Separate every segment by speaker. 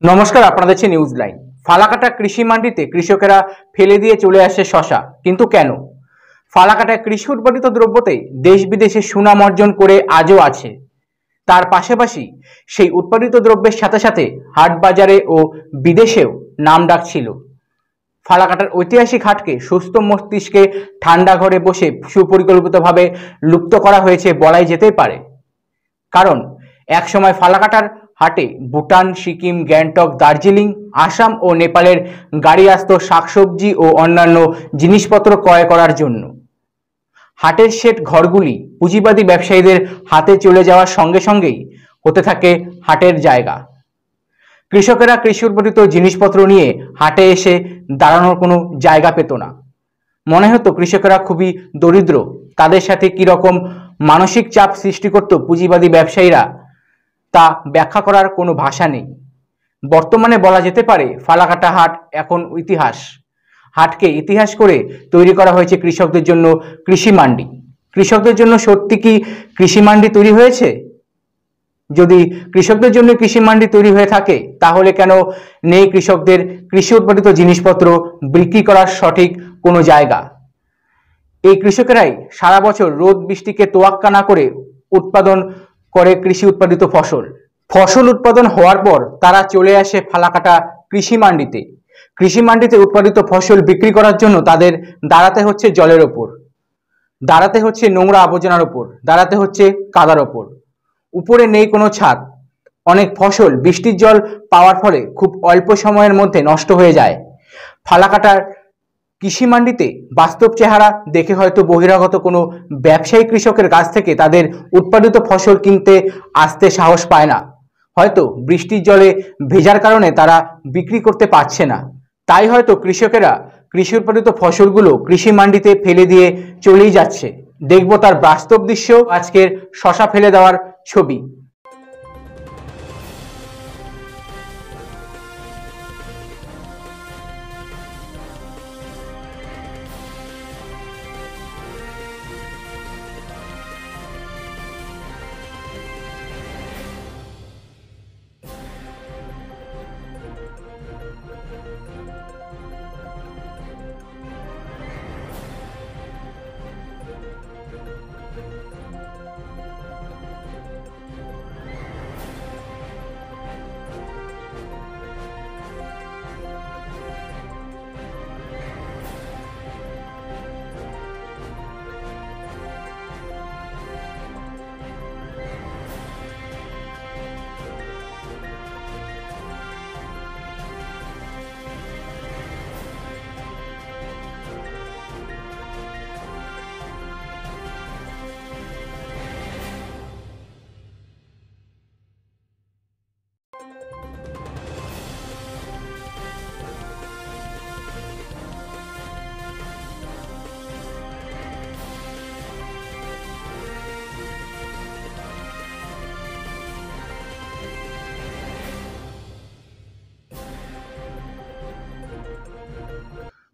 Speaker 1: নমস্কার, আপনারা দেখছেন নিউজ লাইন। ফালাকাটা কৃষি মান্ডিতে কৃষকেরা ফেলে দিয়ে চলে আসে শশা, কিন্তু কেন? ফালাকাটা কৃষি উৎপাদিত দ্রব্যতে দেশ বিদেশে সুনাম অর্জন করে আজও আছে। তার পাশাপাশি সেই উৎপাদিত দ্রব্যের সাথে সাথে হাট বাজারে ও বিদেশেও নাম ডাক ছিল। ফালাকাটার ঐতিহাসিক হাটকে সুস্থ মস্তিষ্কে ঠান্ডা ঘরে বসে সুপরিকল্পিতভাবে লুপ্ত করা হয়েছে বলাই যেতেই পারে। কারণ একসময় ফালাকাটার হাটে ভুটান, সিকিম, গ্যাংটক, দার্জিলিং, আসাম ও নেপালের গাড়ি আসত শাকসবজি ও অন্যান্য জিনিসপত্র ক্রয় করার জন্য। হাটের শেড ঘরগুলি পুঁজিবাদী ব্যবসায়ীদের হাতে চলে যাওয়ার সঙ্গে সঙ্গেই হতে থাকে হাটের জায়গা। কৃষকেরা কৃষি উৎপাদিত জিনিসপত্র নিয়ে হাটে এসে দাঁড়ানোর কোনো জায়গা পেত না। মনে হতো কৃষকেরা খুবই দরিদ্র, তাদের সাথে কীরকম মানসিক চাপ সৃষ্টি করত পুঁজিবাদী ব্যবসায়ীরা, তা ব্যাখ্যা করার কোনো ভাষা নেই। বর্তমানে বলা যেতে পারে ফালাকাটা হাট এখন ইতিহাস। হাটকে ইতিহাস করে তৈরি করা হয়েছে কৃষকদের জন্য কৃষি মান্ডি। কৃষকদের জন্য সত্যি কি কৃষি মান্ডি তৈরি হয়েছে? যদি কৃষকদের জন্য কৃষি মান্ডি তৈরি হয়ে থাকে, তাহলে কেন নেই কৃষকদের কৃষি উৎপাদিত জিনিসপত্র বিক্রি করার সঠিক কোনো জায়গা? এই কৃষকেরাই সারা বছর রোদ বৃষ্টিকে তোয়াক্কা না করে উৎপাদন করে কৃষি উৎপাদিত ফসল উৎপাদন হওয়ার পর তারা চলে আসে ফালাকাটা কৃষি মান্ডিতে। কৃষি মান্ডিতে উৎপাদিত ফসল বিক্রি করার জন্য তাদের দাঁড়াতে হচ্ছে জলের ওপর, দাঁড়াতে হচ্ছে নোংরা আবর্জনার ওপর, দাঁড়াতে হচ্ছে কাদার ওপর। উপরে নেই কোনো ছাদ। অনেক ফসল বৃষ্টির জল পাওয়ার ফলে খুব অল্প সময়ের মধ্যে নষ্ট হয়ে যায়। ফালাকাটার কৃষি মান্ডিতে বাস্তব চেহারা দেখে হয়তো বহিরাগত কোনো ব্যবসায়ী কৃষকের কাছ থেকে তাদের উৎপাদিত ফসল কিনতে আসতে সাহস পায় না। হয়তো বৃষ্টির জলে ভেজার কারণে তারা বিক্রি করতে পারছে না। তাই হয়তো কৃষকেরা কৃষি উৎপাদিত ফসলগুলো কৃষি মান্ডিতে ফেলে দিয়ে চলেই যাচ্ছে। দেখব তার বাস্তব দৃশ্য, আজকের শশা ফেলে দেওয়ার ছবি।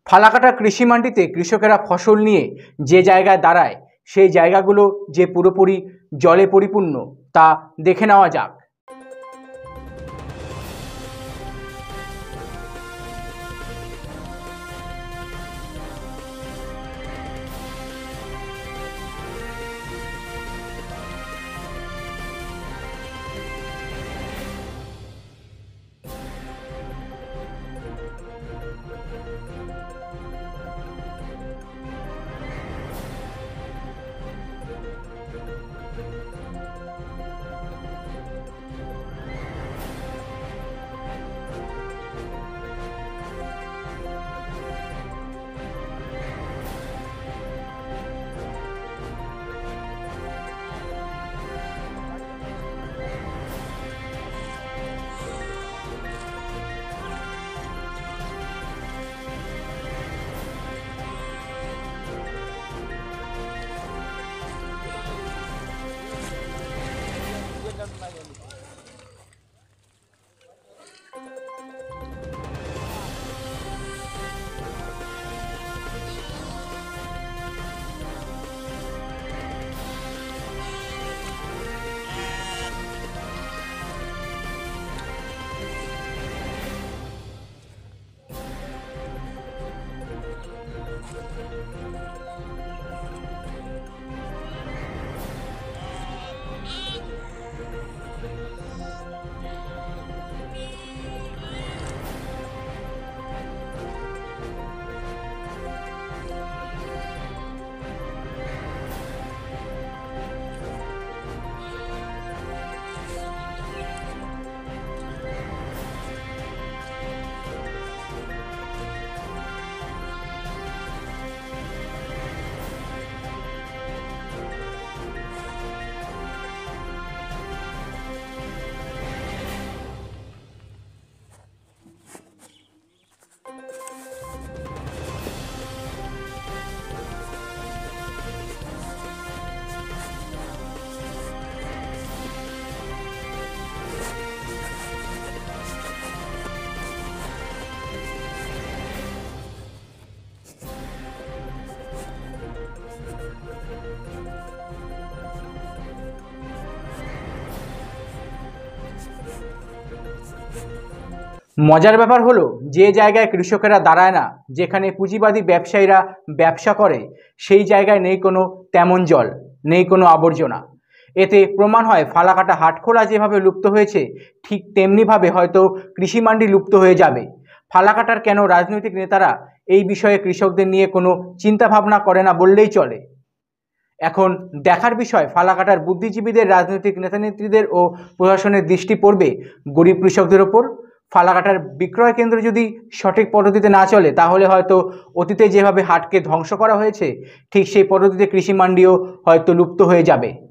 Speaker 1: ফালাকাটা কৃষি মান্ডিতে কৃষকেরা ফসল নিয়ে যে জায়গায় দাঁড়ায়, সেই জায়গাগুলো যে পুরোপুরি জলে পরিপূর্ণ তা দেখে নেওয়া যাক। মজার ব্যাপার হলো, যে জায়গায় কৃষকেরা দাঁড়ায় না, যেখানে পুঁজিবাদী ব্যবসায়ীরা ব্যবসা করে, সেই জায়গায় নেই কোনো তেমন জল, নেই কোনো আবর্জনা। এতে প্রমাণ হয় ফালাকাটা হাটখোলা যেভাবে লুপ্ত হয়েছে, ঠিক তেমনিভাবে হয়তো কৃষি মান্ডি লুপ্ত হয়ে যাবে। ফালাকাটার কেন রাজনৈতিক নেতারা এই বিষয়ে কৃষকদের নিয়ে কোনো চিন্তা ভাবনা করে না বললেই চলে। এখন দেখার বিষয়, ফালাকাটার বুদ্ধিজীবীদের, রাজনৈতিক নেতানেত্রীদের ও প্রশাসনের দৃষ্টি পড়বে গরিব কৃষকদের ওপর। ফালাকাটার বিক্রয় কেন্দ্র যদি সঠিক পদ্ধতিতে না চলে, তাহলে হয়তো অতীতে যেভাবে হাটকে ধ্বংস করা হয়েছে, ঠিক সেই পদ্ধতিতে কৃষি মান্ডিও হয়তো লুপ্ত হয়ে যাবে।